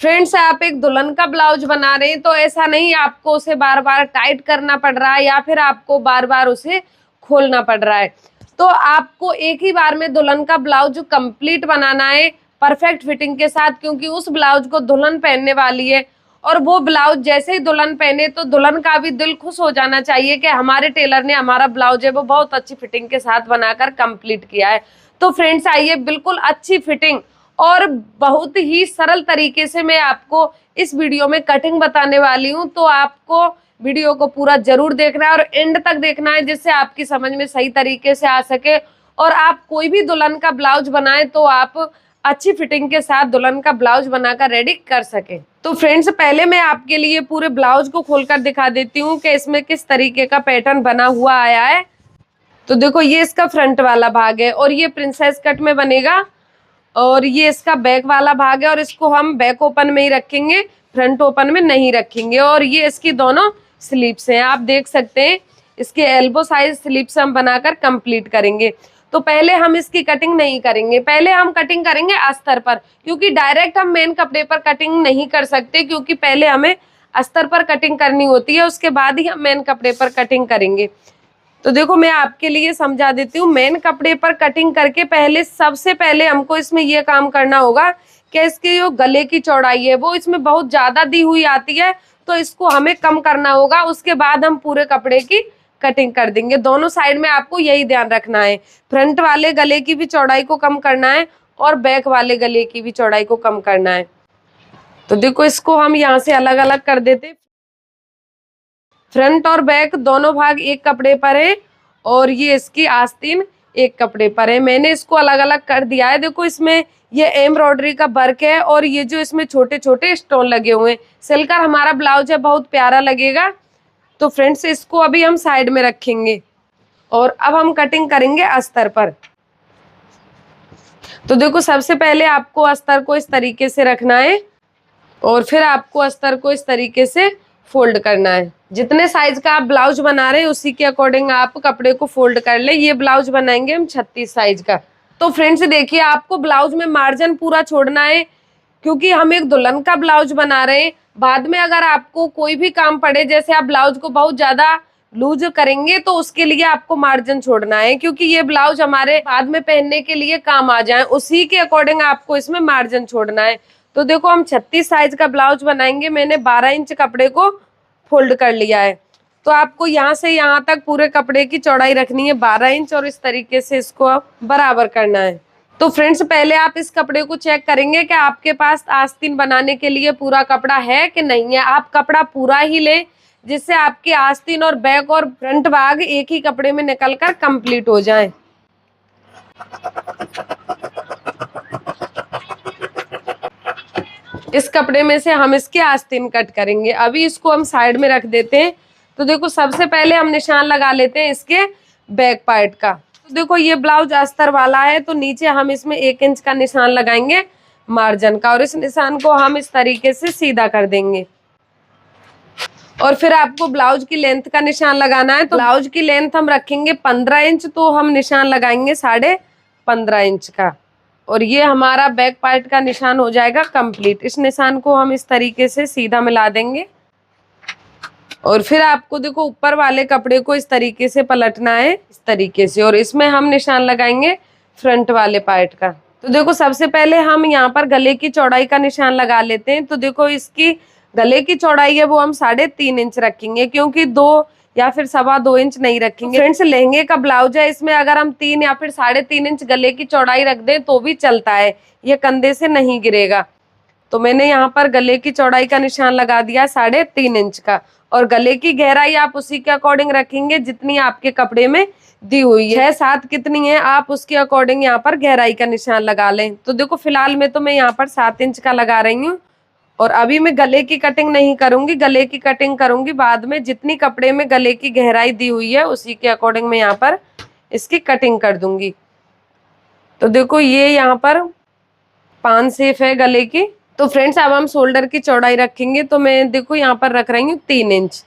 Friends, आप एक दुल्हन का ब्लाउज बना रहे हैं तो ऐसा नहीं आपको उसे बार बार टाइट करना पड़ रहा है या फिर आपको बार बार उसे खोलना पड़ रहा है। तो आपको एक ही बार में दुल्हन का ब्लाउज कंप्लीट बनाना है परफेक्ट फिटिंग के साथ, क्योंकि उस ब्लाउज को दुल्हन पहनने वाली है और वो ब्लाउज जैसे ही दुल्हन पहने तो दुल्हन का भी दिल खुश हो जाना चाहिए कि हमारे टेलर ने हमारा ब्लाउज है वो बहुत अच्छी फिटिंग के साथ बनाकर कंप्लीट किया है। तो फ्रेंड्स, आइए बिल्कुल अच्छी फिटिंग और बहुत ही सरल तरीके से मैं आपको इस वीडियो में कटिंग बताने वाली हूँ। तो आपको वीडियो को पूरा जरूर देखना है और एंड तक देखना है, जिससे आपकी समझ में सही तरीके से आ सके और आप कोई भी दुल्हन का ब्लाउज बनाए तो आप अच्छी फिटिंग के साथ दुल्हन का ब्लाउज बनाकर रेडी कर सके। तो फ्रेंड्स, पहले मैं आपके लिए पूरे ब्लाउज को खोलकर दिखा देती हूँ कि इसमें किस तरीके का पैटर्न बना हुआ आया है। तो देखो, ये इसका फ्रंट वाला भाग है और ये प्रिंसेस कट में बनेगा और ये इसका बैक वाला भाग है और इसको हम बैक ओपन में ही रखेंगे, फ्रंट ओपन में नहीं रखेंगे। और ये इसकी दोनों स्लीव्स हैं, आप देख सकते हैं। इसके एल्बो साइज स्लीव्स हम बनाकर कंप्लीट करेंगे। तो पहले हम इसकी कटिंग नहीं करेंगे, पहले हम कटिंग करेंगे अस्तर पर, क्योंकि डायरेक्ट हम मेन कपड़े पर कटिंग नहीं कर सकते, क्योंकि पहले हमें अस्तर पर कटिंग करनी होती है, उसके बाद ही हम मेन कपड़े पर कटिंग करेंगे। तो देखो, मैं आपके लिए समझा देती हूँ। मेन कपड़े पर कटिंग करके पहले सबसे पहले हमको इसमें ये काम करना होगा कि इसकी जो गले की चौड़ाई है वो इसमें बहुत ज्यादा दी हुई आती है, तो इसको हमें कम करना होगा। उसके बाद हम पूरे कपड़े की कटिंग कर देंगे। दोनों साइड में आपको यही ध्यान रखना है, फ्रंट वाले गले की भी चौड़ाई को कम करना है और बैक वाले गले की भी चौड़ाई को कम करना है। तो देखो, इसको हम यहाँ से अलग अलग कर देते। फ्रंट और बैक दोनों भाग एक कपड़े पर है और ये इसकी आस्तीन एक कपड़े पर है। मैंने इसको अलग अलग कर दिया है। देखो, इसमें ये एम्ब्रॉयडरी का वर्क है और ये जो इसमें छोटे छोटे स्टोन लगे हुए हैं, सिलकर हमारा ब्लाउज है बहुत प्यारा लगेगा। तो फ्रेंड्स, इसको अभी हम साइड में रखेंगे और अब हम कटिंग करेंगे अस्तर पर। तो देखो, सबसे पहले आपको अस्तर को इस तरीके से रखना है और फिर आपको अस्तर को इस तरीके से फोल्ड करना है। जितने साइज का आप ब्लाउज बना रहे हैं उसी के अकॉर्डिंग आप कपड़े को फोल्ड कर ले। ये ब्लाउज बनाएंगे हम 36 साइज का। तो फ्रेंड्स देखिए, आपको ब्लाउज में मार्जिन पूरा छोड़ना है, क्योंकि हम एक दुल्हन का ब्लाउज बना रहे हैं। बाद में अगर आपको कोई भी काम पड़े, जैसे आप ब्लाउज को बहुत ज्यादा लूज करेंगे, तो उसके लिए आपको मार्जिन छोड़ना है, क्योंकि ये ब्लाउज हमारे बाद में पहनने के लिए काम आ जाए, उसी के अकॉर्डिंग आपको इसमें मार्जिन छोड़ना है। तो देखो, हम 36 साइज का ब्लाउज बनाएंगे। मैंने 12 इंच कपड़े को फोल्ड कर लिया है। तो आपको यहाँ से यहाँ तक पूरे कपड़े की चौड़ाई रखनी है 12 इंच और इस तरीके से इसको बराबर करना है। तो फ्रेंड्स, पहले आप इस कपड़े को चेक करेंगे कि आपके पास आस्तीन बनाने के लिए पूरा कपड़ा है कि नहीं है। आप कपड़ा पूरा ही लें, जिससे आपकी आस्तीन और बैक और फ्रंट भाग एक ही कपड़े में निकलकर कंप्लीट हो जाए। इस कपड़े में से हम इसके आस्तीन कट करेंगे। अभी इसको हम साइड में रख देते हैं। तो देखो, सबसे पहले हम निशान लगा लेते हैं इसके बैक पार्ट का। तो देखो, ये ब्लाउज अस्तर वाला है, तो नीचे हम इसमें 1 इंच का निशान लगाएंगे मार्जिन का और इस निशान को हम इस तरीके से सीधा कर देंगे। और फिर आपको ब्लाउज की लेंथ का निशान लगाना है। तो ब्लाउज की लेंथ हम रखेंगे 15 इंच, तो हम निशान लगाएंगे 15.5 इंच का और ये हमारा बैक पार्ट का निशान हो जाएगा कंप्लीट। इस निशान को हम इस तरीके से सीधा मिला देंगे और फिर आपको देखो, ऊपर वाले कपड़े को इस तरीके से पलटना है, इस तरीके से, और इसमें हम निशान लगाएंगे फ्रंट वाले पार्ट का। तो देखो, सबसे पहले हम यहाँ पर गले की चौड़ाई का निशान लगा लेते हैं। तो देखो, इसकी गले की चौड़ाई है वो हम 3.5 इंच रखेंगे, क्योंकि 2 या फिर 2.25 इंच नहीं रखेंगे। फ्रेंड्स, लहंगे का ब्लाउज है, इसमें अगर हम 3 या फिर 3.5 इंच गले की चौड़ाई रख दें तो भी चलता है, ये कंधे से नहीं गिरेगा। तो मैंने यहाँ पर गले की चौड़ाई का निशान लगा दिया 3.5 इंच का और गले की गहराई आप उसी के अकॉर्डिंग रखेंगे जितनी आपके कपड़े में दी हुई है। 7 कितनी है आप उसके अकॉर्डिंग यहाँ पर गहराई का निशान लगा लें। तो देखो, फिलहाल में तो मैं यहाँ पर 7 इंच का लगा रही हूँ और अभी मैं गले की कटिंग नहीं करूंगी, गले की कटिंग करूंगी बाद में। जितनी कपड़े में गले की गहराई दी हुई है उसी के अकॉर्डिंग मैं यहाँ पर इसकी कटिंग कर दूंगी। तो देखो, ये यहाँ पर 5 सेफ है गले की। तो फ्रेंड्स, अब हम शोल्डर की चौड़ाई रखेंगे। तो मैं देखो यहाँ पर रख रही हूँ 3 इंच।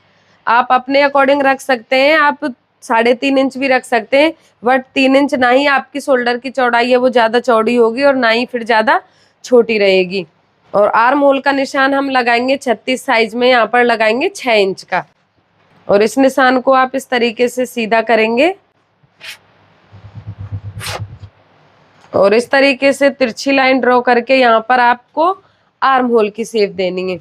आप अपने अकॉर्डिंग रख सकते हैं, आप 3.5 इंच भी रख सकते हैं, बट 3 इंच ना ही आपकी शोल्डर की चौड़ाई है वो ज्यादा चौड़ी होगी और ना ही फिर ज्यादा छोटी रहेगी। और आर्म होल का निशान हम लगाएंगे 36 साइज में, यहाँ पर लगाएंगे 6 इंच का। और इस निशान को आप इस तरीके से सीधा करेंगे और इस तरीके से तिरछी लाइन ड्रॉ करके यहाँ पर आपको आर्म होल की शेप देनी है।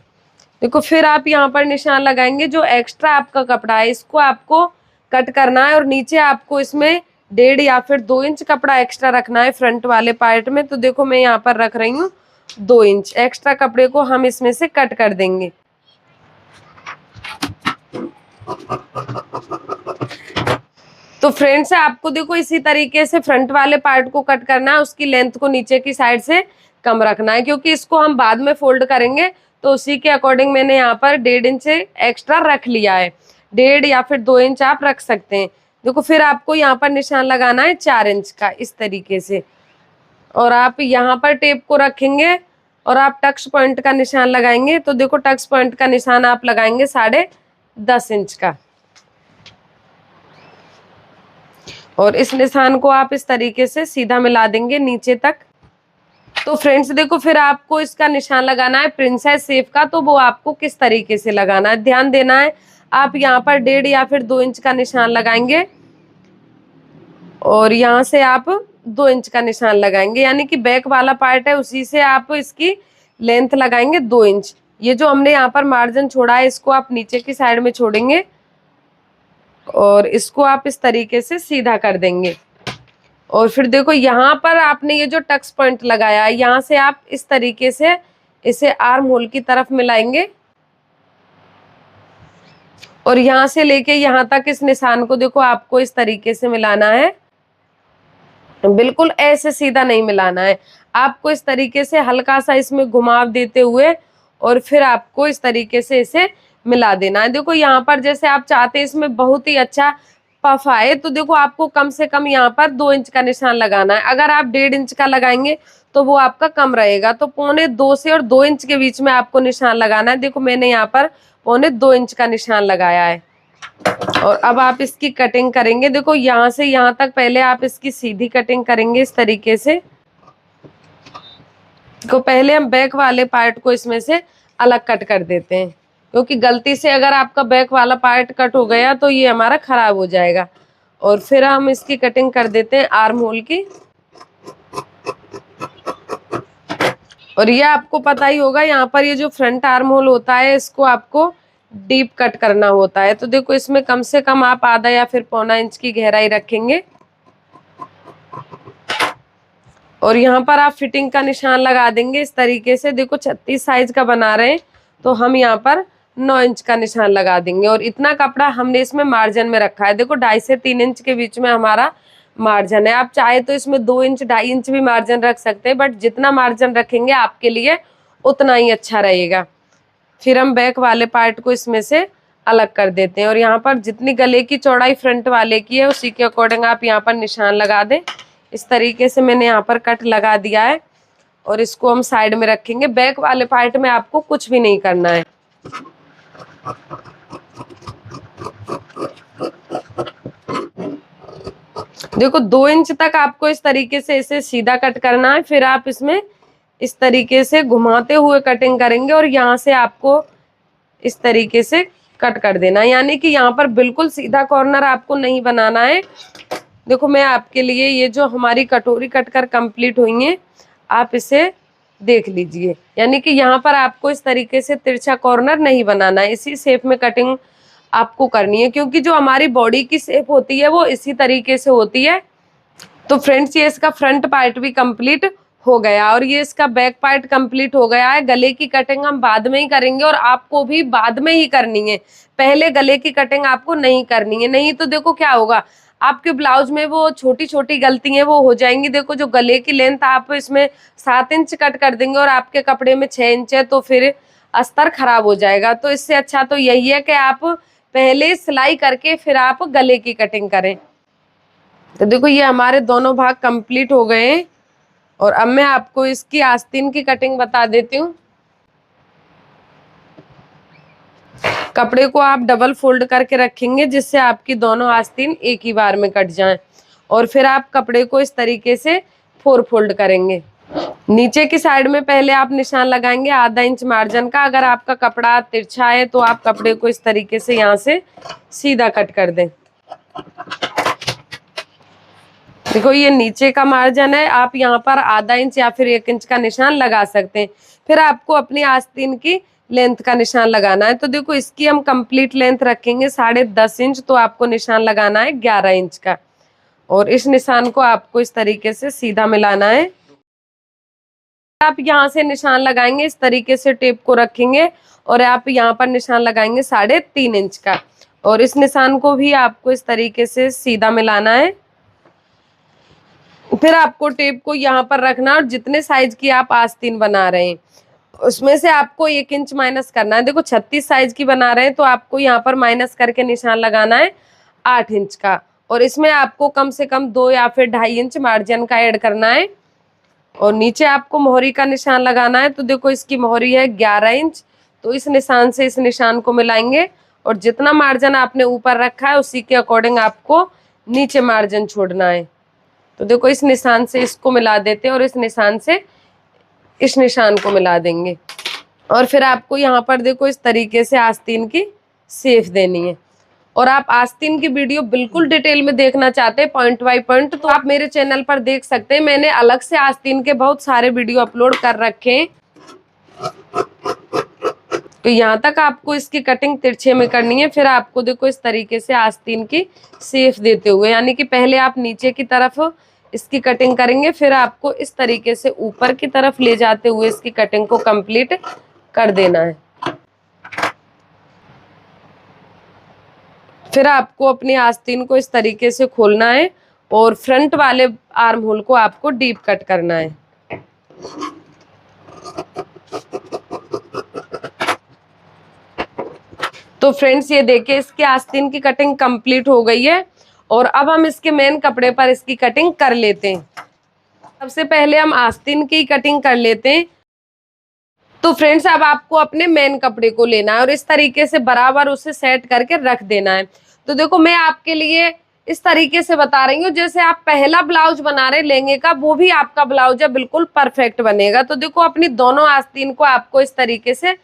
देखो फिर आप यहाँ पर निशान लगाएंगे, जो एक्स्ट्रा आपका कपड़ा है इसको आपको कट करना है और नीचे आपको इसमें 1.5 या फिर 2 इंच कपड़ा एक्स्ट्रा रखना है फ्रंट वाले पार्ट में। तो देखो मैं यहाँ पर रख रही हूँ 2 इंच एक्स्ट्रा कपड़े को हम इसमें से कट कर देंगे। तो फ्रेंड्स आपको देखो इसी तरीके से फ्रंट वाले पार्ट को कट करना है, उसकी लेंथ को नीचे की साइड से कम रखना है क्योंकि इसको हम बाद में फोल्ड करेंगे। तो उसी के अकॉर्डिंग मैंने यहाँ पर 1.5 इंच एक्स्ट्रा रख लिया है, 1.5 या फिर 2 इंच आप रख सकते हैं। देखो फिर आपको यहाँ पर निशान लगाना है 4 इंच का इस तरीके से, और आप यहाँ पर टेप को रखेंगे और आप टक्स पॉइंट का निशान लगाएंगे। तो देखो टक्स पॉइंट का निशान आप लगाएंगे 10.5 इंच का, और इस निशान को आप इस तरीके से सीधा मिला देंगे नीचे तक। तो फ्रेंड्स देखो फिर आपको इसका निशान लगाना है प्रिंसेस शेप का, तो वो आपको किस तरीके से लगाना है ध्यान देना है। आप यहाँ पर 1.5 या फिर 2 इंच का निशान लगाएंगे और यहाँ से आप 2 इंच का निशान लगाएंगे, यानी कि बैक वाला पार्ट है उसी से आप इसकी लेंथ लगाएंगे 2 इंच। ये जो हमने यहाँ पर मार्जिन छोड़ा है इसको आप नीचे की साइड में छोड़ेंगे और इसको आप इस तरीके से सीधा कर देंगे। और फिर देखो यहाँ पर आपने ये जो टक्स पॉइंट लगाया है यहाँ से आप इस तरीके से इसे आर्म होल की तरफ मिलाएंगे और यहाँ से लेके यहाँ तक इस निशान को देखो आपको इस तरीके से मिलाना है, बिल्कुल ऐसे सीधा नहीं मिलाना है। आपको इस तरीके से हल्का सा इसमें घुमाव देते हुए और फिर आपको इस तरीके से इसे मिला देना है। देखो यहाँ पर जैसे आप चाहते हैं इसमें बहुत ही अच्छा पफ आए, तो देखो आपको कम से कम यहाँ पर 2 इंच का निशान लगाना है। अगर आप 1.5 इंच का लगाएंगे तो वो आपका कम रहेगा, तो 1.25 से और 2 इंच के बीच में आपको निशान लगाना है। देखो मैंने यहाँ पर 1.25 इंच का निशान लगाया है और अब आप इसकी कटिंग करेंगे। देखो यहाँ से यहाँ तक पहले आप इसकी सीधी कटिंग करेंगे इस तरीके से। तो पहले हम बैक वाले पार्ट को इसमें से अलग कट कर देते हैं, क्योंकि गलती से अगर आपका बैक वाला पार्ट कट हो गया तो ये हमारा खराब हो जाएगा। और फिर हम इसकी कटिंग कर देते हैं आर्म होल की। और ये आपको पता ही होगा यहाँ पर ये जो फ्रंट आर्म होल होता है इसको आपको डीप कट करना होता है। तो देखो इसमें कम से कम आप आधा या फिर 1.25 इंच की गहराई रखेंगे और यहाँ पर आप फिटिंग का निशान लगा देंगे इस तरीके से। देखो 36 साइज का बना रहे हैं तो हम यहाँ पर 9 इंच का निशान लगा देंगे और इतना कपड़ा हमने इसमें मार्जिन में रखा है। देखो 2.5 से 3 इंच के बीच में हमारा मार्जिन है। आप चाहे तो इसमें 2 इंच 2.5 इंच भी मार्जिन रख सकते हैं, बट जितना मार्जिन रखेंगे आपके लिए उतना ही अच्छा रहेगा। फिर हम बैक वाले पार्ट को इसमें से अलग कर देते हैं और यहाँ पर जितनी गले की चौड़ाई फ्रंट वाले की है उसी के अकॉर्डिंग आप यहाँ पर निशान लगा दें। इस तरीके से मैंने यहाँ पर कट लगा दिया है और इसको हम साइड में रखेंगे। बैक वाले पार्ट में आपको कुछ भी नहीं करना है। देखो 2 इंच तक आपको इस तरीके से इसे सीधा कट करना है। फिर आप इसमें इस तरीके से घुमाते हुए कटिंग करेंगे और यहाँ से आपको इस तरीके से कट कर देना है, यानी कि यहाँ पर बिल्कुल सीधा कॉर्नर आपको नहीं बनाना है। देखो मैं आपके लिए ये जो हमारी कटोरी कटकर कंप्लीट हुई है आप इसे देख लीजिए, यानी कि यहाँ पर आपको इस तरीके से तिरछा कॉर्नर नहीं बनाना है। इसी शेप में कटिंग आपको करनी है, क्योंकि जो हमारी बॉडी की शेप होती है वो इसी तरीके से होती है। तो फ्रेंड्स ये इसका फ्रंट पार्ट भी कंप्लीट हो गया और ये इसका बैक पार्ट कंप्लीट हो गया है। गले की कटिंग हम बाद में ही करेंगे और आपको भी बाद में ही करनी है, पहले गले की कटिंग आपको नहीं करनी है। नहीं तो देखो क्या होगा, आपके ब्लाउज में वो छोटी छोटी गलतियां वो हो जाएंगी। देखो जो गले की लेंथ आप इसमें 7 इंच कट कर देंगे और आपके कपड़े में 6 इंच है तो फिर अस्तर खराब हो जाएगा। तो इससे अच्छा तो यही है कि आप पहले सिलाई करके फिर आप गले की कटिंग करें। तो देखो ये हमारे दोनों भाग कंप्लीट हो गए हैं और अब मैं आपको इसकी आस्तीन की कटिंग बता देती हूँ। कपड़े को आप डबल फोल्ड करके रखेंगे जिससे आपकी दोनों आस्तीन एक ही बार में कट जाएं और फिर आप कपड़े को इस तरीके से 4 फोल्ड करेंगे। नीचे की साइड में पहले आप निशान लगाएंगे आधा इंच मार्जिन का। अगर आपका कपड़ा तिरछा है तो आप कपड़े को इस तरीके से यहाँ से सीधा कट कर दें। देखो ये नीचे का मार्जिन है, आप यहाँ पर आधा इंच या फिर 1 इंच का निशान लगा सकते हैं। फिर आपको अपनी आस्तीन की लेंथ का निशान लगाना है। तो देखो इसकी हम कंप्लीट लेंथ रखेंगे 10.5 इंच, तो आपको निशान लगाना है 11 इंच का। और इस निशान को आपको इस तरीके से सीधा मिलाना है। आप यहाँ से निशान लगाएंगे, इस तरीके से टेप को रखेंगे और आप यहाँ पर निशान लगाएंगे 3.5 इंच का। और इस निशान को भी आपको इस तरीके से सीधा मिलाना है। फिर आपको टेप को यहाँ पर रखना और जितने साइज की आप आस्तीन बना रहे हैं उसमें से आपको 1 इंच माइनस करना है। देखो 36 साइज की बना रहे हैं तो आपको यहाँ पर माइनस करके निशान लगाना है 8 इंच का। और इसमें आपको कम से कम 2 या फिर 2.5 इंच मार्जिन का ऐड करना है। और नीचे आपको मोहरी का निशान लगाना है। तो देखो इसकी मोहरी है 11 इंच, तो इस निशान से इस निशान को मिलाएंगे और जितना मार्जिन आपने ऊपर रखा है उसी के अकॉर्डिंग आपको नीचे मार्जिन छोड़ना है। तो देखो इस निशान से इसको मिला देते हैं और इस निशान से इस निशान को मिला देंगे। और फिर आपको यहाँ पर देखो इस तरीके से आस्तीन की शेप देनी है। और आप आस्तीन की वीडियो बिल्कुल डिटेल में देखना चाहते हैं पॉइंट बाय पॉइंट, तो आप मेरे चैनल पर देख सकते हैं। मैंने अलग से आस्तीन के बहुत सारे वीडियो अपलोड कर रखे हैं। तो यहाँ तक आपको इसकी कटिंग तिरछे में करनी है। फिर आपको देखो इस तरीके से आस्तीन की शेप देते हुए, यानी कि पहले आप नीचे की तरफ इसकी कटिंग करेंगे, फिर आपको इस तरीके से ऊपर की तरफ ले जाते हुए इसकी कटिंग को कंप्लीट कर देना है। फिर आपको अपनी आस्तीन को इस तरीके से खोलना है और फ्रंट वाले आर्म होल को आपको डीप कट करना है। तो फ्रेंड्स ये देखिए इसके आस्तीन की कटिंग कंप्लीट हो गई है। और अब हम इसके मेन कपड़े पर इसकी कटिंग कर लेते हैं। सबसे पहले हम आस्तीन की कटिंग कर लेते हैं। तो फ्रेंड्स अब आपको अपने मेन कपड़े को लेना है और इस तरीके से बराबर उसे सेट करके रख देना है। तो देखो मैं आपके लिए इस तरीके से बता रही हूँ, जैसे आप पहला ब्लाउज बना रहे लहंगे का, वो भी आपका ब्लाउज है बिल्कुल परफेक्ट बनेगा। तो देखो अपनी दोनों आस्तीन को आपको इस तरीके से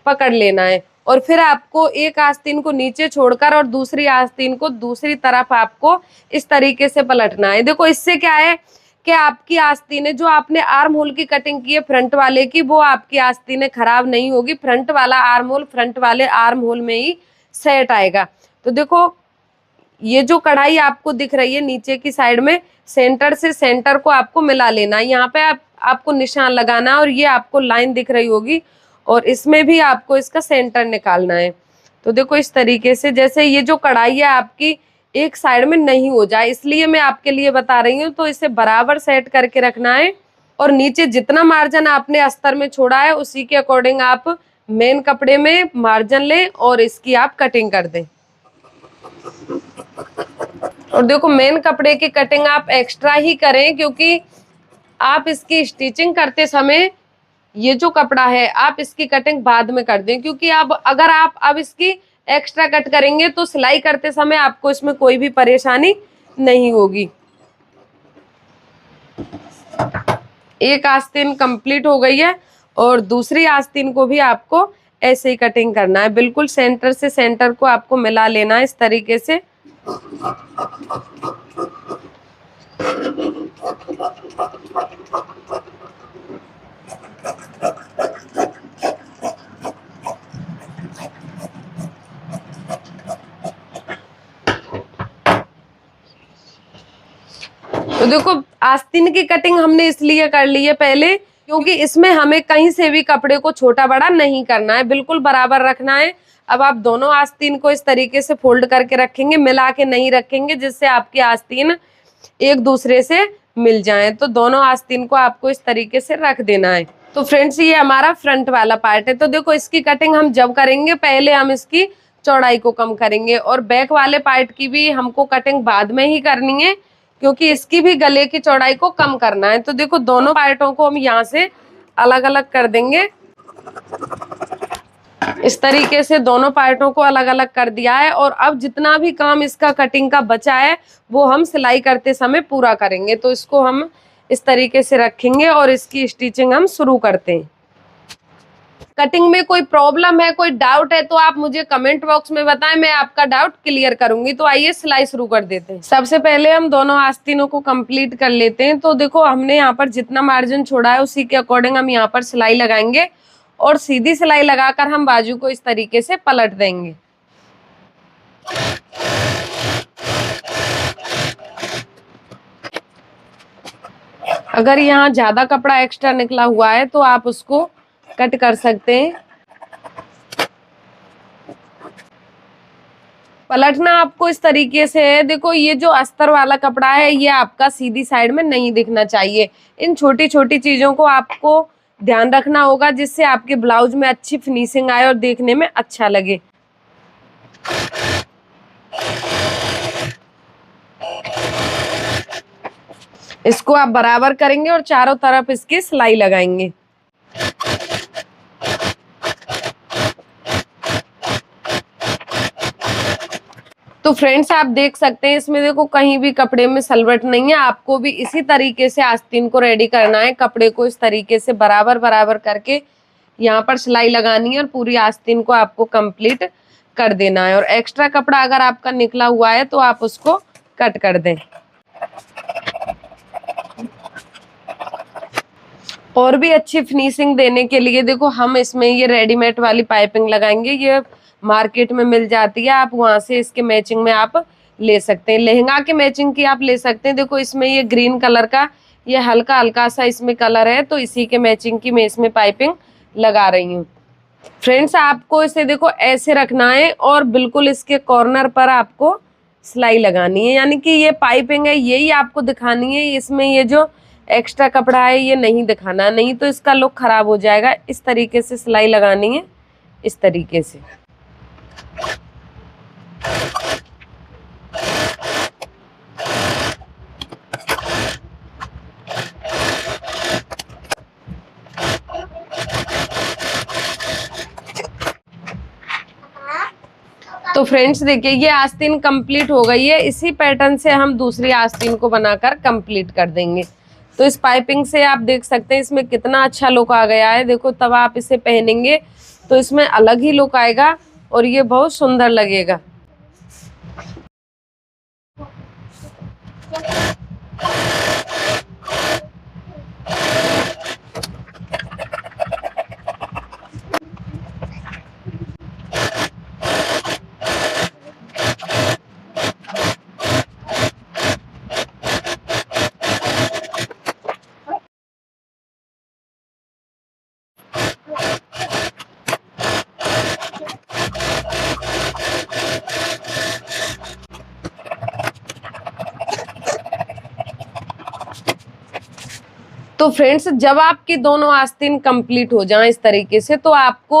पकड़ लेना है और फिर आपको एक आस्तीन को नीचे छोड़कर और दूसरी आस्तीन को दूसरी तरफ आपको इस तरीके से पलटना है। देखो इससे क्या है कि आपकी आस्तीनें जो आपने आर्म होल की कटिंग की है फ्रंट वाले की, वो आपकी आस्तीनें खराब नहीं होगी। फ्रंट वाला आर्म होल फ्रंट वाले आर्म होल में ही सेट आएगा। तो देखो ये जो कढ़ाई आपको दिख रही है नीचे की साइड में, सेंटर से सेंटर को आपको मिला लेना है। यहाँ पे आपको निशान लगाना है और ये आपको लाइन दिख रही होगी और इसमें भी आपको इसका सेंटर निकालना है। तो देखो इस तरीके से, जैसे ये जो कढ़ाई है आपकी एक साइड में नहीं हो जाए इसलिए मैं आपके लिए बता रही हूँ। तो इसे बराबर सेट करके रखना है और नीचे जितना मार्जिन आपने अस्तर में छोड़ा है उसी के अकॉर्डिंग आप मेन कपड़े में मार्जिन लें और इसकी आप कटिंग कर दें। और देखो मेन कपड़े की कटिंग आप एक्स्ट्रा ही करें, क्योंकि आप इसकी स्टिचिंग करते समय ये जो कपड़ा है आप इसकी कटिंग बाद में कर दें, क्योंकि अगर आप अब इसकी एक्स्ट्रा कट करेंगे तो सिलाई करते समय आपको इसमें कोई भी परेशानी नहीं होगी। एक आस्तीन कंप्लीट हो गई है और दूसरी आस्तीन को भी आपको ऐसे ही कटिंग करना है। बिल्कुल सेंटर से सेंटर को आपको मिला लेना है इस तरीके से। तो देखो आस्तीन की कटिंग हमने इसलिए कर ली है पहले, क्योंकि इसमें हमें कहीं से भी कपड़े को छोटा बड़ा नहीं करना है, बिल्कुल बराबर रखना है। अब आप दोनों आस्तीन को इस तरीके से फोल्ड करके रखेंगे, मिला के नहीं रखेंगे जिससे आपकी आस्तीन एक दूसरे से मिल जाए। तो दोनों आस्तीन को आपको इस तरीके से रख देना है। तो फ्रेंड्स ये हमारा फ्रंट वाला पार्ट है। तो देखो इसकी कटिंग हम जब करेंगे पहले हम इसकी चौड़ाई को कम करेंगे और बैक वाले पार्ट की भी हमको कटिंग बाद में ही करनी है, क्योंकि इसकी भी गले की चौड़ाई को कम करना है। तो देखो दोनों पार्टों को हम यहाँ से अलग अलग कर देंगे। इस तरीके से दोनों पार्टों को अलग अलग कर दिया है और अब जितना भी काम इसका कटिंग का बचा है वो हम सिलाई करते समय पूरा करेंगे। तो इसको हम इस तरीके से रखेंगे और इसकी स्टिचिंग हम शुरू करते हैं। कटिंग में कोई प्रॉब्लम है, कोई डाउट है तो आप मुझे कमेंट बॉक्स में बताएं, मैं आपका डाउट क्लियर करूंगी। तो आइए सिलाई शुरू कर देते हैं। सबसे पहले हम दोनों आस्तीनों को कंप्लीट कर लेते हैं। तो देखो हमने यहाँ पर जितना मार्जिन छोड़ा है उसी के अकॉर्डिंग हम यहाँ पर सिलाई लगाएंगे और सीधी सिलाई लगाकर हम बाजू को इस तरीके से पलट देंगे। अगर यहाँ ज्यादा कपड़ा एक्स्ट्रा निकला हुआ है तो आप उसको कट कर सकते हैं। पलटना आपको इस तरीके से है, देखो ये जो अस्तर वाला कपड़ा है ये आपका सीधी साइड में नहीं दिखना चाहिए। इन छोटी छोटी चीजों को आपको ध्यान रखना होगा जिससे आपके ब्लाउज में अच्छी फिनिशिंग आए और देखने में अच्छा लगे। इसको आप बराबर करेंगे और चारों तरफ इसकी सिलाई लगाएंगे। तो फ्रेंड्स आप देख सकते हैं इसमें देखो कहीं भी कपड़े में सलवट नहीं है। आपको भी इसी तरीके से आस्तीन को रेडी करना है। कपड़े को इस तरीके से बराबर बराबर करके यहाँ पर सिलाई लगानी है और पूरी आस्तीन को आपको कंप्लीट कर देना है। और एक्स्ट्रा कपड़ा अगर आपका निकला हुआ है तो आप उसको कट कर दें। और भी अच्छी फिनिशिंग देने के लिए देखो हम इसमें ये रेडीमेड वाली पाइपिंग लगाएंगे। ये मार्केट में मिल जाती है, आप वहां से इसके मैचिंग में आप ले सकते हैं। लहंगा के मैचिंग की आप ले सकते हैं। देखो इसमें ये ग्रीन कलर का ये हल्का हल्का सा इसमें कलर है तो इसी के मैचिंग की मैं इसमें पाइपिंग लगा रही हूँ। फ्रेंड्स आपको इसे देखो ऐसे रखना है और बिल्कुल इसके कॉर्नर पर आपको सिलाई लगानी है, यानी कि ये पाइपिंग है यही आपको दिखानी है। इसमें ये जो एक्स्ट्रा कपड़ा है ये नहीं दिखाना, नहीं तो इसका लुक खराब हो जाएगा। इस तरीके से सिलाई लगानी है, इस तरीके से। तो फ्रेंड्स देखिए ये आस्तीन कंप्लीट हो गई है। इसी पैटर्न से हम दूसरी आस्तीन को बनाकर कंप्लीट कर देंगे। तो इस पाइपिंग से आप देख सकते हैं इसमें कितना अच्छा लुक आ गया है। देखो तब आप इसे पहनेंगे तो इसमें अलग ही लुक आएगा और ये बहुत सुंदर लगेगा। तो फ्रेंड्स जब आपकी दोनों आस्तीन कंप्लीट हो जाएं इस तरीके से तो आपको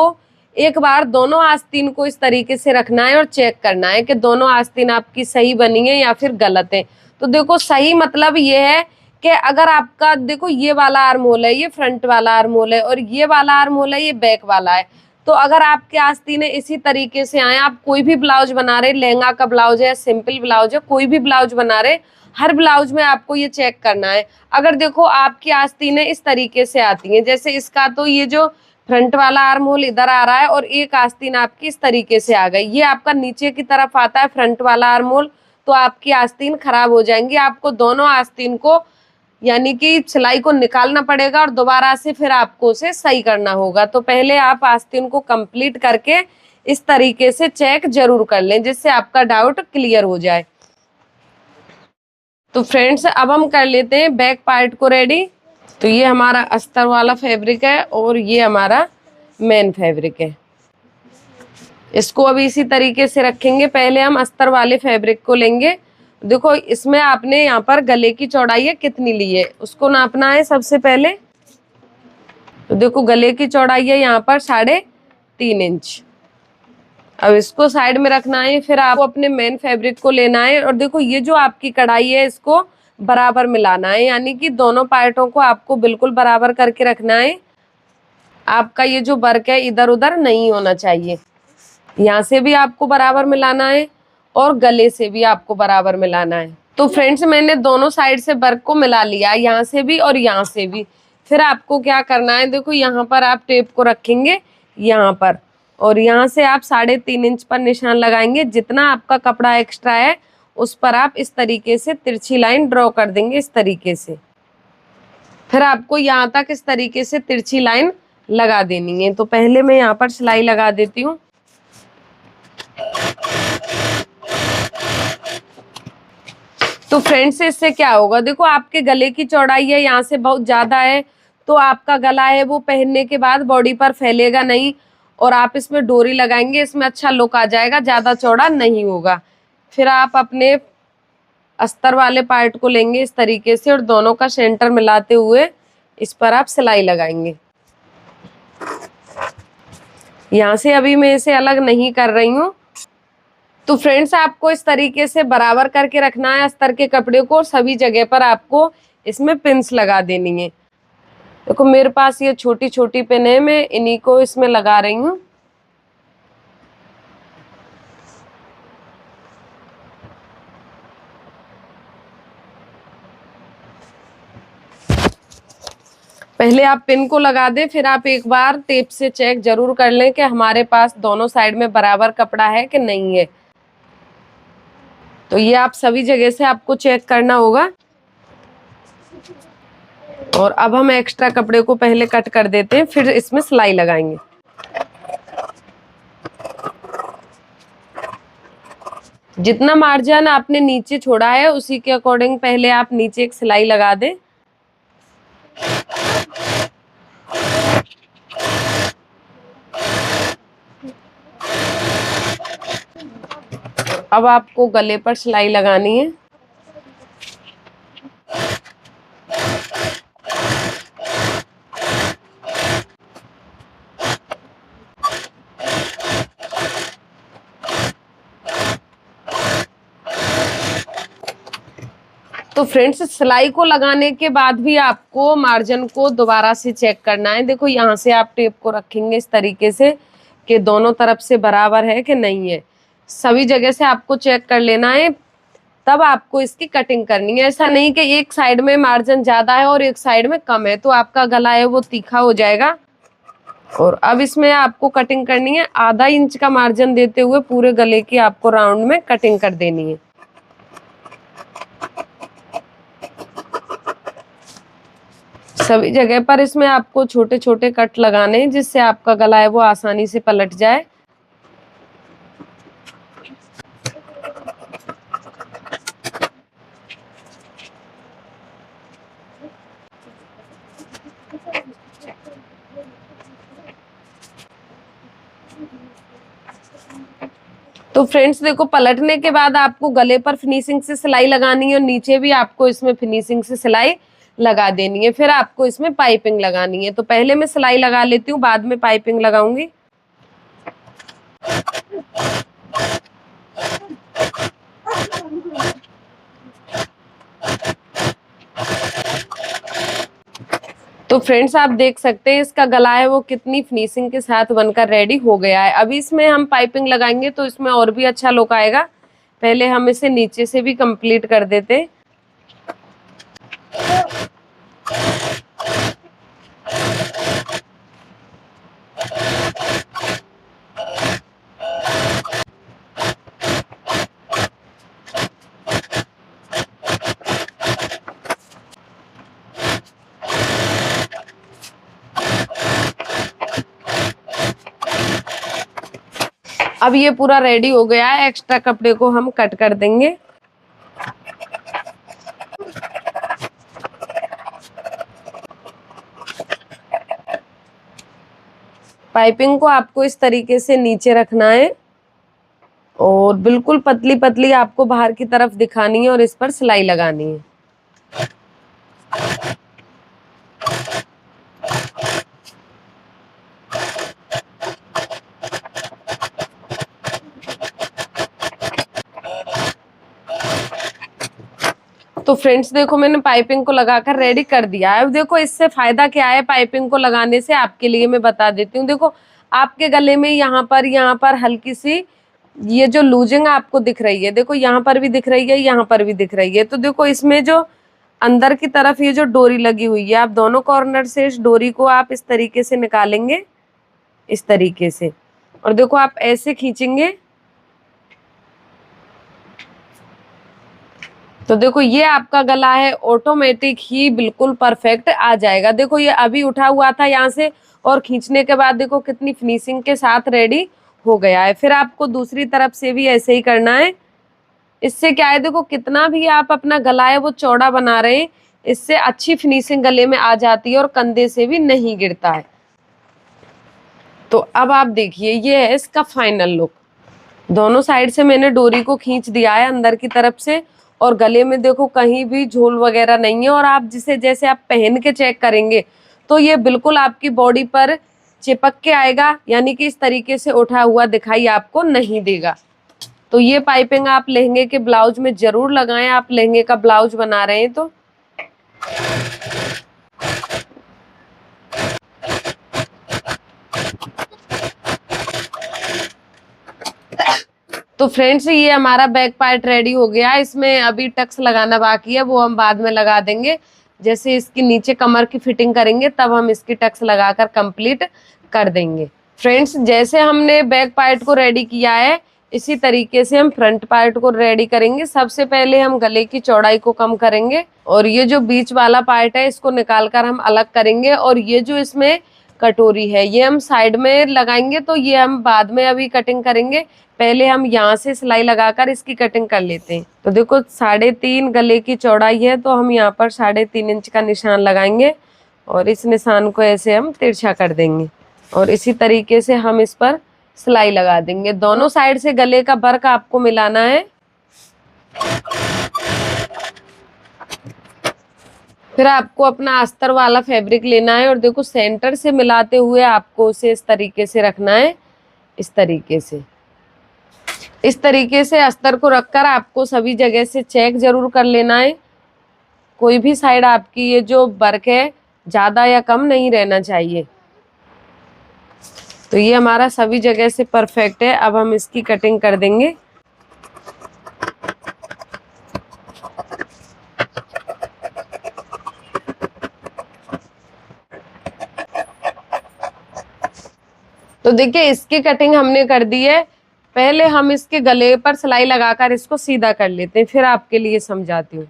एक बार दोनों आस्तीन को इस तरीके से रखना है और चेक करना है कि दोनों आस्तीन आपकी सही बनी है या फिर गलत है। तो देखो सही मतलब ये है कि अगर आपका देखो ये वाला आर्म होल है, ये फ्रंट वाला आर्म होल है और ये वाला आर्म होल है, ये बैक वाला है। तो अगर आपके आस्तीनें इसी तरीके से आए, आप कोई भी ब्लाउज बना रहे, लहंगा का ब्लाउज है, सिंपल ब्लाउज है, कोई भी ब्लाउज बना रहे, हर ब्लाउज में आपको ये चेक करना है। अगर देखो आपकी आस्तीनें इस तरीके से आती हैं, जैसे इसका तो ये जो फ्रंट वाला आर्म होल इधर आ रहा है और एक आस्तीन आपकी इस तरीके से आ गई, ये आपका नीचे की तरफ आता है फ्रंट वाला आर्म होल, तो आपकी आस्तीन खराब हो जाएंगी। आपको दोनों आस्तीन को यानी कि सिलाई को निकालना पड़ेगा और दोबारा से फिर आपको उसे सही करना होगा। तो पहले आप आस्तीन को कंप्लीट करके इस तरीके से चेक जरूर कर लें जिससे आपका डाउट क्लियर हो जाए। तो फ्रेंड्स अब हम कर लेते हैं बैक पार्ट को रेडी। तो ये हमारा अस्तर वाला फैब्रिक है और ये हमारा मेन फैब्रिक है। इसको अभी इसी तरीके से रखेंगे। पहले हम अस्तर वाले फैब्रिक को लेंगे। देखो इसमें आपने यहाँ पर गले की चौड़ाई है कितनी ली है उसको नापना है सबसे पहले। तो देखो गले की चौड़ाई है यहाँ पर 3.5 इंच। अब इसको साइड में रखना है। फिर आपको अपने मेन फैब्रिक को लेना है और देखो ये जो आपकी कढ़ाई है इसको बराबर मिलाना है, यानी कि दोनों पार्टों को आपको बिल्कुल बराबर करके रखना है। आपका ये जो वर्क है इधर उधर नहीं होना चाहिए। यहाँ से भी आपको बराबर मिलाना है और गले से भी आपको बराबर मिलाना है। तो फ्रेंड्स मैंने दोनों साइड से वर्क को मिला लिया, यहाँ से भी और यहाँ से भी। फिर आपको क्या करना है, देखो यहाँ पर आप टेप को रखेंगे यहाँ पर, और यहाँ से आप 3.5 इंच पर निशान लगाएंगे। जितना आपका कपड़ा एक्स्ट्रा है उस पर आप इस तरीके से तिरछी लाइन ड्रॉ कर देंगे, इस तरीके से। फिर आपको यहाँ तक इस तरीके से तिरछी लाइन लगा देनी है। तो पहले मैं यहाँ पर सिलाई लगा देती हूँ। तो फ्रेंड्स इससे क्या होगा, देखो आपके गले की चौड़ाई है यहाँ से बहुत ज्यादा है, तो आपका गला है वो पहनने के बाद बॉडी पर फैलेगा नहीं, और आप इसमें डोरी लगाएंगे, इसमें अच्छा लुक आ जाएगा, ज्यादा चौड़ा नहीं होगा। फिर आप अपने अस्तर वाले पार्ट को लेंगे इस तरीके से, और दोनों का सेंटर मिलाते हुए इस पर आप सिलाई लगाएंगे। यहाँ से अभी मैं इसे अलग नहीं कर रही हूँ। तो फ्रेंड्स आपको इस तरीके से बराबर करके रखना है अस्तर के कपड़े को, और सभी जगह पर आपको इसमें पिन्स लगा देनी है। देखो मेरे पास ये छोटी छोटी पिन है, मैं इन्हीं को इसमें लगा रही हूँ। पहले आप पिन को लगा दें, फिर आप एक बार टेप से चेक जरूर कर लें कि हमारे पास दोनों साइड में बराबर कपड़ा है कि नहीं है। तो ये आप सभी जगह से आपको चेक करना होगा। और अब हम एक्स्ट्रा कपड़े को पहले कट कर देते हैं, फिर इसमें सिलाई लगाएंगे। जितना मार्जिन आपने नीचे छोड़ा है उसी के अकॉर्डिंग पहले आप नीचे एक सिलाई लगा दें। अब आपको गले पर सिलाई लगानी है। तो फ्रेंड्स सिलाई को लगाने के बाद भी आपको मार्जिन को दोबारा से चेक करना है। देखो यहाँ से आप टेप को रखेंगे इस तरीके से कि दोनों तरफ से बराबर है कि नहीं है, सभी जगह से आपको चेक कर लेना है, तब आपको इसकी कटिंग करनी है। ऐसा नहीं कि एक साइड में मार्जिन ज्यादा है और एक साइड में कम है, तो आपका गला है वो तीखा हो जाएगा। और अब इसमें आपको कटिंग करनी है, आधा इंच का मार्जिन देते हुए पूरे गले की आपको राउंड में कटिंग कर देनी है। सभी जगह पर इसमें आपको छोटे छोटे कट लगाने हैं, जिससे आपका गला है वो आसानी से पलट जाए। तो फ्रेंड्स देखो पलटने के बाद आपको गले पर फिनिशिंग से सिलाई लगानी है, और नीचे भी आपको इसमें फिनिशिंग से सिलाई लगा देनी है। फिर आपको इसमें पाइपिंग लगानी है। तो पहले मैं सिलाई लगा लेती हूँ, बाद में पाइपिंग लगाऊंगी। तो फ्रेंड्स आप देख सकते हैं इसका गला है वो कितनी फिनिशिंग के साथ बनकर रेडी हो गया है। अभी इसमें हम पाइपिंग लगाएंगे तो इसमें और भी अच्छा लुक आएगा। पहले हम इसे नीचे से भी कंप्लीट कर देते हैं। अब ये पूरा रेडी हो गया है, एक्स्ट्रा कपड़े को हम कट कर देंगे। पाइपिंग को आपको इस तरीके से नीचे रखना है और बिल्कुल पतली पतली आपको बाहर की तरफ दिखानी है और इस पर सिलाई लगानी है। तो फ्रेंड्स देखो मैंने पाइपिंग को लगाकर रेडी कर दिया है। अब देखो इससे फायदा क्या है पाइपिंग को लगाने से, आपके लिए मैं बता देती हूँ। देखो आपके गले में यहाँ पर हल्की सी ये जो लूजिंग आपको दिख रही है, देखो यहाँ पर भी दिख रही है, यहाँ पर भी दिख रही है। तो देखो इसमें जो अंदर की तरफ ये जो डोरी लगी हुई है, आप दोनों कॉर्नर से इस डोरी को आप इस तरीके से निकालेंगे, इस तरीके से, और देखो आप ऐसे खींचेंगे तो देखो ये आपका गला है ऑटोमेटिक ही बिल्कुल परफेक्ट आ जाएगा। देखो ये अभी उठा हुआ था यहाँ से, और खींचने के बाद देखो कितनी फिनिशिंग के साथ रेडी हो गया है। फिर आपको दूसरी तरफ से भी ऐसे ही करना है। इससे क्या है, देखो कितना भी आप अपना गला है वो चौड़ा बना रहे हैं, इससे अच्छी फिनिशिंग गले में आ जाती है और कंधे से भी नहीं गिरता है। तो अब आप देखिए ये है इसका फाइनल लुक। दोनों साइड से मैंने डोरी को खींच दिया है अंदर की तरफ से, और गले में देखो कहीं भी झोल वगैरह नहीं है। और आप जिसे जैसे आप पहन के चेक करेंगे तो ये बिल्कुल आपकी बॉडी पर चिपक के आएगा, यानी कि इस तरीके से उठा हुआ दिखाई आपको नहीं देगा। तो ये पाइपिंग आप लहंगे के ब्लाउज में जरूर लगाएं, आप लहंगे का ब्लाउज बना रहे हैं तो। तो फ्रेंड्स ये हमारा बैक पार्ट रेडी हो गया है। इसमें अभी टक्स लगाना बाकी है, वो हम बाद में लगा देंगे। जैसे इसकी नीचे कमर की फिटिंग करेंगे तब हम इसकी टक्स लगाकर कंप्लीट कर देंगे। फ्रेंड्स जैसे हमने बैक पार्ट को रेडी किया है, इसी तरीके से हम फ्रंट पार्ट को रेडी करेंगे। सबसे पहले हम गले की चौड़ाई को कम करेंगे, और ये जो बीच वाला पार्ट है इसको निकालकर हम अलग करेंगे। और ये जो इसमें कटोरी है ये हम साइड में लगाएंगे, तो ये हम बाद में अभी कटिंग करेंगे। पहले हम यहाँ से सिलाई लगाकर इसकी कटिंग कर लेते हैं। तो देखो 3.5 गले की चौड़ाई है, तो हम यहाँ पर 3.5 इंच का निशान लगाएंगे, और इस निशान को ऐसे हम तिरछा कर देंगे, और इसी तरीके से हम इस पर सिलाई लगा देंगे। दोनों साइड से गले का वर्क आपको मिलाना है। फिर आपको अपना अस्तर वाला फैब्रिक लेना है, और देखो सेंटर से मिलाते हुए आपको उसे इस तरीके से रखना है, इस तरीके से। इस तरीके से अस्तर को रखकर आपको सभी जगह से चेक जरूर कर लेना है। कोई भी साइड आपकी ये जो वर्क है ज्यादा या कम नहीं रहना चाहिए। तो ये हमारा सभी जगह से परफेक्ट है। अब हम इसकी कटिंग कर देंगे। तो देखिए इसकी कटिंग हमने कर दी है। पहले हम इसके गले पर सिलाई लगाकर इसको सीधा कर लेते हैं, फिर आपके लिए समझाती हूँ।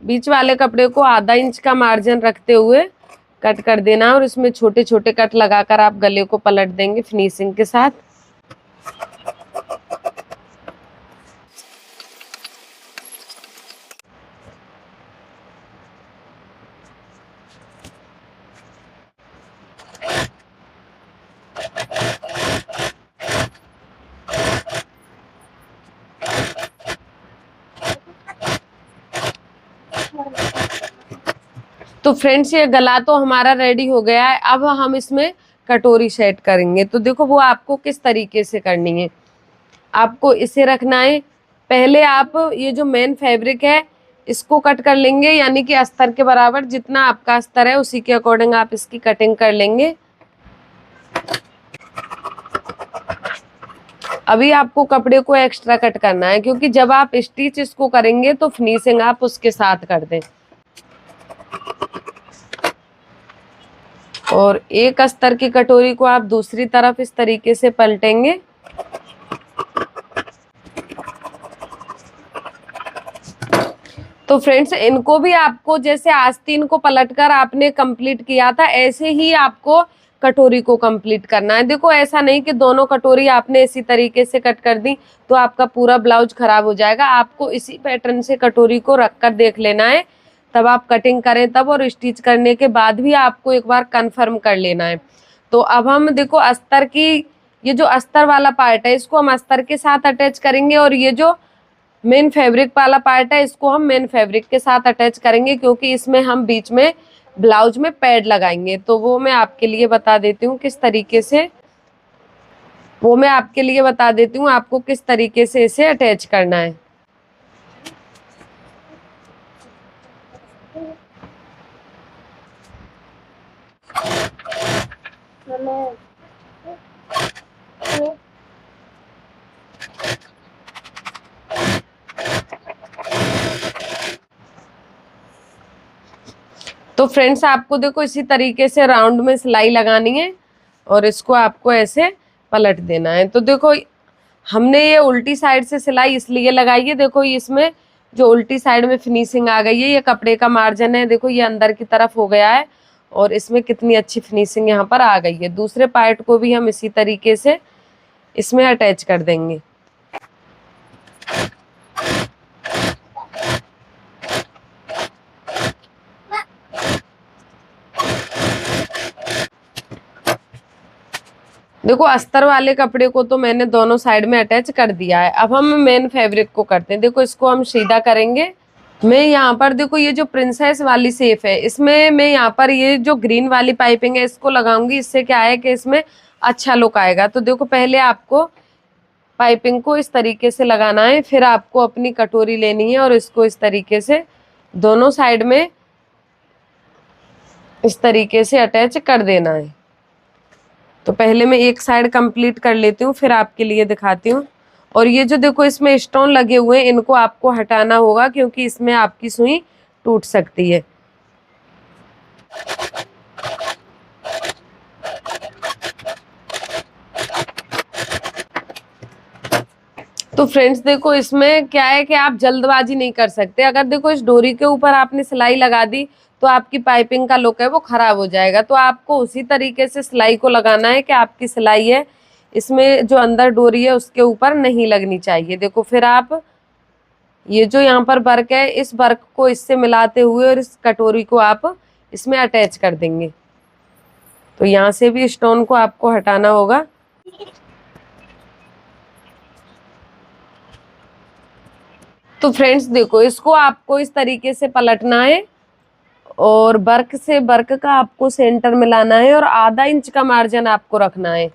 बीच वाले कपड़े को आधा इंच का मार्जिन रखते हुए कट कर देना, और इसमें छोटे छोटे कट लगाकर आप गले को पलट देंगे फिनिशिंग के साथ। तो फ्रेंड्स ये गला तो हमारा रेडी हो गया है। अब हम इसमें कटोरी सेट करेंगे। तो देखो वो आपको किस तरीके से करनी है। आपको इसे रखना है। पहले आप ये जो मेन फैब्रिक है इसको कट कर लेंगे, यानी कि अस्तर के बराबर। जितना आपका अस्तर है उसी के अकॉर्डिंग आप इसकी कटिंग कर लेंगे। अभी आपको कपड़े को एक्स्ट्रा कट करना है, क्योंकि जब आप स्टिच इसको करेंगे तो फिनिशिंग आप उसके साथ कर दें। और एक अस्तर की कटोरी को आप दूसरी तरफ इस तरीके से पलटेंगे। तो फ्रेंड्स इनको भी आपको जैसे आस्तीन को पलटकर आपने कंप्लीट किया था, ऐसे ही आपको कटोरी को कंप्लीट करना है। देखो ऐसा नहीं कि दोनों कटोरी आपने इसी तरीके से कट कर दी तो आपका पूरा ब्लाउज खराब हो जाएगा। आपको इसी पैटर्न से कटोरी को रखकर देख लेना है, तब आप कटिंग करें तब, और स्टिच करने के बाद भी आपको एक बार कंफर्म कर लेना है। तो अब हम देखो अस्तर की ये जो अस्तर वाला पार्ट है इसको हम अस्तर के साथ अटैच करेंगे, और ये जो मेन फैब्रिक वाला पार्ट है इसको हम मेन फैब्रिक के साथ अटैच करेंगे, क्योंकि इसमें हम बीच में ब्लाउज में पैड लगाएंगे। तो वो मैं आपके लिए बता देती हूँ किस तरीके से, आपको किस तरीके से इसे अटैच करना है। तो फ्रेंड्स आपको देखो इसी तरीके से राउंड में सिलाई लगानी है और इसको आपको ऐसे पलट देना है। तो देखो हमने ये उल्टी साइड से सिलाई इसलिए लगाई है, देखो इसमें जो उल्टी साइड में फिनिशिंग आ गई है, ये कपड़े का मार्जिन है, देखो ये अंदर की तरफ हो गया है और इसमें कितनी अच्छी फिनिशिंग यहाँ पर आ गई है। दूसरे पार्ट को भी हम इसी तरीके से इसमें अटैच कर देंगे। देखो अस्तर वाले कपड़े को तो मैंने दोनों साइड में अटैच कर दिया है। अब हम मेन फैब्रिक को करते हैं। देखो इसको हम सीधा करेंगे। मैं यहाँ पर देखो ये जो प्रिंसेस वाली सेफ है, इसमें मैं यहाँ पर ये जो ग्रीन वाली पाइपिंग है इसको लगाऊंगी। इससे क्या है कि इसमें अच्छा लुक आएगा। तो देखो पहले आपको पाइपिंग को इस तरीके से लगाना है, फिर आपको अपनी कटोरी लेनी है और इसको इस तरीके से दोनों साइड में इस तरीके से अटैच कर देना है। तो पहले मैं एक साइड कंप्लीट कर लेती हूँ, फिर आपके लिए दिखाती हूँ। और ये जो देखो इसमें स्टोन लगे हुए हैं, इनको आपको हटाना होगा क्योंकि इसमें आपकी सुई टूट सकती है। तो फ्रेंड्स देखो इसमें क्या है कि आप जल्दबाजी नहीं कर सकते। अगर देखो इस डोरी के ऊपर आपने सिलाई लगा दी तो आपकी पाइपिंग का लुक है वो खराब हो जाएगा। तो आपको उसी तरीके से सिलाई को लगाना है कि आपकी सिलाई है इसमें जो अंदर डोरी है उसके ऊपर नहीं लगनी चाहिए। देखो फिर आप ये जो यहाँ पर वर्क है, इस वर्क को इससे मिलाते हुए और इस कटोरी को आप इसमें अटैच कर देंगे। तो यहाँ से भी स्टोन को आपको हटाना होगा। तो फ्रेंड्स देखो इसको आपको इस तरीके से पलटना है और वर्क से वर्क का आपको सेंटर मिलाना है और आधा इंच का मार्जिन आपको रखना है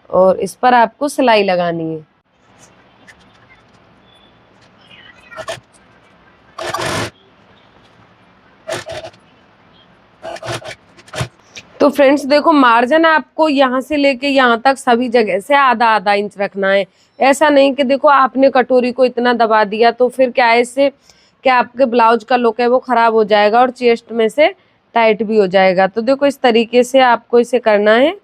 और इस पर आपको सिलाई लगानी है। तो फ्रेंड्स देखो मार्जिन आपको यहाँ से लेके यहाँ तक सभी जगह से आधा आधा इंच रखना है। ऐसा नहीं कि देखो आपने कटोरी को इतना दबा दिया तो फिर क्या है इससे कि आपके ब्लाउज का लुक है वो खराब हो जाएगा और चेस्ट में से टाइट भी हो जाएगा। तो देखो इस तरीके से आपको इसे करना है।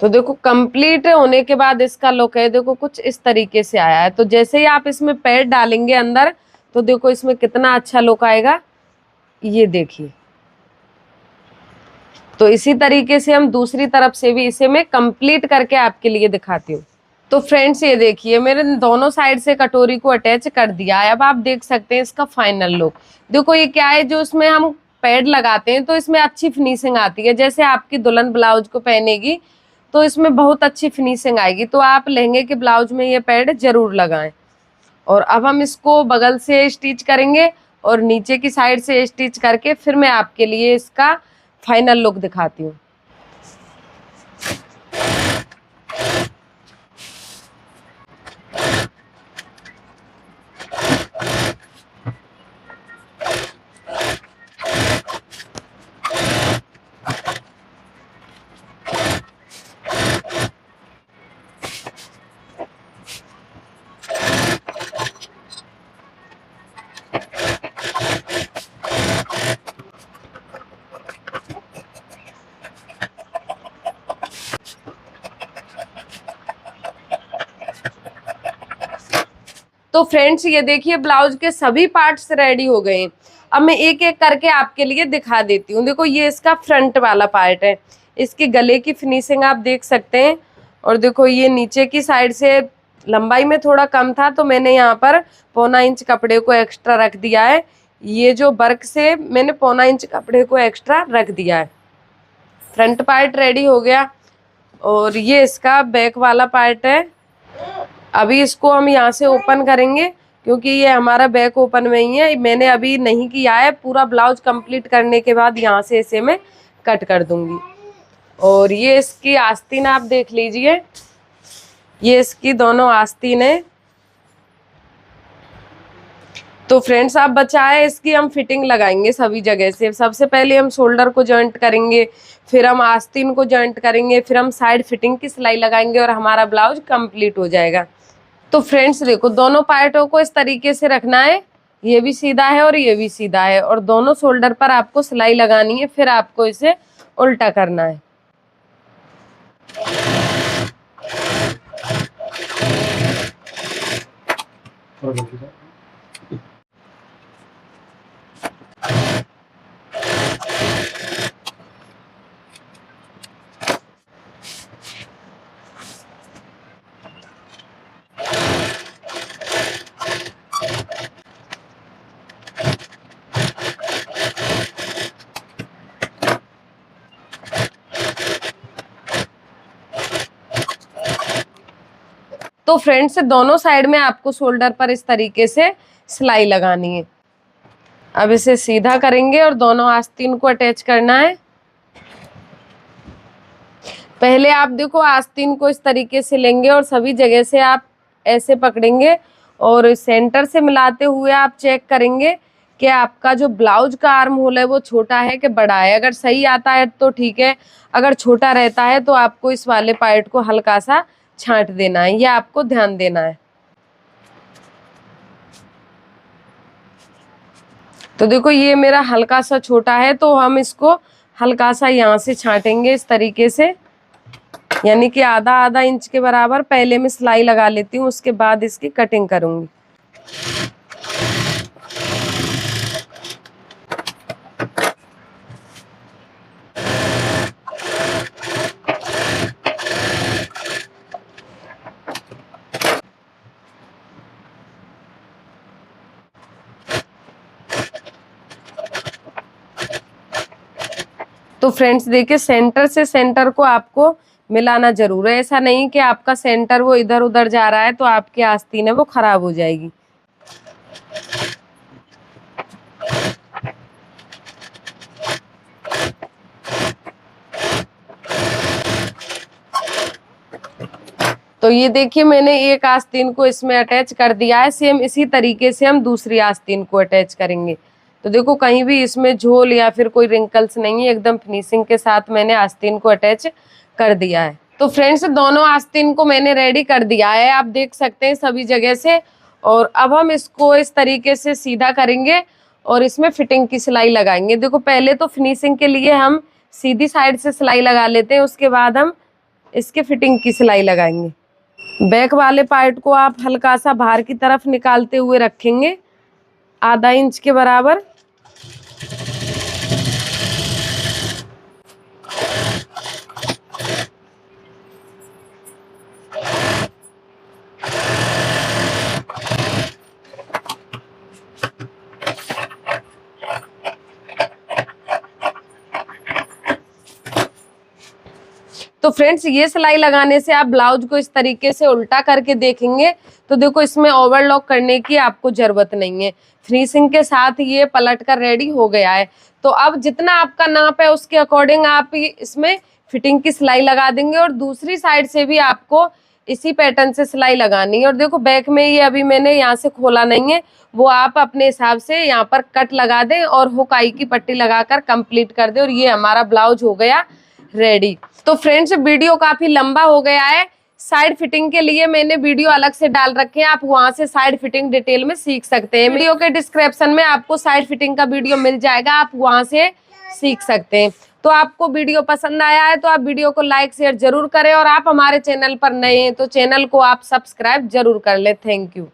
तो देखो कंप्लीट होने के बाद इसका लुक है देखो कुछ इस तरीके से आया है। तो जैसे ही आप इसमें पैर डालेंगे अंदर तो देखो इसमें कितना अच्छा लुक आएगा, ये देखिए। तो इसी तरीके से हम दूसरी तरफ से भी इसे मैं कंप्लीट करके आपके लिए दिखाती हूँ। तो फ्रेंड्स ये देखिए मेरे दोनों साइड से कटोरी को अटैच कर दिया है। अब आप देख सकते हैं इसका फाइनल लुक। देखो ये क्या है, जो इसमें हम पैड लगाते हैं तो इसमें अच्छी फिनिशिंग आती है। जैसे आपकी दुल्हन ब्लाउज को पहनेगी तो इसमें बहुत अच्छी फिनिशिंग आएगी। तो आप लहंगे के ब्लाउज में ये पैड जरूर लगाएं। और अब हम इसको बगल से स्टिच करेंगे और नीचे की साइड से स्टिच करके फिर मैं आपके लिए इसका फाइनल लुक दिखाती हूँ। तो फ्रेंड्स ये देखिए ब्लाउज के सभी पार्ट्स रेडी हो गए हैं। अब मैं एक एक करके आपके लिए दिखा देती हूँ। देखो ये इसका फ्रंट वाला पार्ट है, इसके गले की फिनिशिंग आप देख सकते हैं। और देखो ये नीचे की साइड से लंबाई में थोड़ा कम था तो मैंने यहाँ पर 1.25 इंच कपड़े को एक्स्ट्रा रख दिया है। ये जो वर्क से मैंने 1.25 इंच कपड़े को एक्स्ट्रा रख दिया है। फ्रंट पार्ट रेडी हो गया और ये इसका बैक वाला पार्ट है। अभी इसको हम यहाँ से ओपन करेंगे क्योंकि ये हमारा बैक ओपन में ही है। मैंने अभी नहीं किया है, पूरा ब्लाउज कंप्लीट करने के बाद यहाँ से इसे मैं कट कर दूंगी। और ये इसकी आस्तीन आप देख लीजिए, ये इसकी दोनों आस्तीन है। तो फ्रेंड्स अब बचा है इसकी हम फिटिंग लगाएंगे सभी जगह से। सबसे पहले हम शोल्डर को जॉइंट करेंगे, फिर हम आस्तीन को जॉइंट करेंगे, फिर हम साइड फिटिंग की सिलाई लगाएंगे और हमारा ब्लाउज कंप्लीट हो जाएगा। तो फ्रेंड्स देखो, दोनों पार्टों को इस तरीके से रखना है, ये भी सीधा है और ये भी सीधा है, और दोनों शोल्डर पर आपको सिलाई लगानी है, फिर आपको इसे उल्टा करना है। तो फ्रेंड्स दोनों साइड में आपको शोल्डर पर इस तरीके से सिलाई लगानी है। अब इसे सीधा करेंगे और दोनों आस्तीन को अटैच करना है। पहले आप देखो, आस्तीन को इस तरीके से लेंगे और सभी जगह से आप ऐसे पकड़ेंगे और सेंटर से मिलाते हुए आप चेक करेंगे कि आपका जो ब्लाउज का आर्म होल है वो छोटा है कि बड़ा है। अगर सही आता है तो ठीक है, अगर छोटा रहता है तो आपको इस वाले पार्ट को हल्का सा छांट देना है, ये आपको ध्यान देना है। तो देखो ये मेरा हल्का सा छोटा है, तो हम इसको हल्का सा यहाँ से छांटेंगे इस तरीके से, यानी कि आधा आधा इंच के बराबर पहले मैं सिलाई लगा लेती हूँ, उसके बाद इसकी कटिंग करूंगी। तो फ्रेंड्स देखिए, सेंटर से सेंटर को आपको मिलाना जरूर है। ऐसा नहीं कि आपका सेंटर वो इधर उधर जा रहा है तो आपकी आस्तीन है वो खराब हो जाएगी। तो ये देखिए, मैंने एक आस्तीन को इसमें अटैच कर दिया है। सेम इसी तरीके से हम दूसरी आस्तीन को अटैच करेंगे। तो देखो कहीं भी इसमें झोल या फिर कोई रिंकल्स नहीं है, एकदम फिनिशिंग के साथ मैंने आस्तीन को अटैच कर दिया है। तो फ्रेंड्स दोनों आस्तीन को मैंने रेडी कर दिया है, आप देख सकते हैं सभी जगह से। और अब हम इसको इस तरीके से सीधा करेंगे और इसमें फिटिंग की सिलाई लगाएंगे। देखो पहले तो फिनिशिंग के लिए हम सीधी साइड से सिलाई लगा लेते हैं, उसके बाद हम इसके फिटिंग की सिलाई लगाएंगे। बैक वाले पार्ट को आप हल्का सा बाहर की तरफ निकालते हुए रखेंगे, आधा इंच के बराबर। तो फ्रेंड्स ये सिलाई लगाने से आप ब्लाउज को इस तरीके से उल्टा करके देखेंगे तो देखो इसमें ओवरलॉक करने की आपको जरूरत नहीं है। फिनिशिंग के साथ ये पलट कर रेडी हो गया है। तो अब जितना आपका नाप है उसके अकॉर्डिंग आप इसमें फिटिंग की सिलाई लगा देंगे और दूसरी साइड से भी आपको इसी पैटर्न से सिलाई लगानी है। और देखो बैक में ये अभी मैंने यहाँ से खोला नहीं है, वो आप अपने हिसाब से यहाँ पर कट लगा दें और हुकाई की पट्टी लगाकर कंप्लीट कर दे और ये हमारा ब्लाउज हो गया रेडी। तो फ्रेंड्स वीडियो काफी लंबा हो गया है, साइड फिटिंग के लिए मैंने वीडियो अलग से डाल रखे हैं, आप वहां से साइड फिटिंग डिटेल में सीख सकते हैं। वीडियो के डिस्क्रिप्शन में आपको साइड फिटिंग का वीडियो मिल जाएगा, आप वहां से सीख सकते हैं। तो आपको वीडियो पसंद आया है तो आप वीडियो को लाइक शेयर जरूर करें और आप हमारे चैनल पर नए हैं तो चैनल को आप सब्सक्राइब जरूर कर ले। Thank you.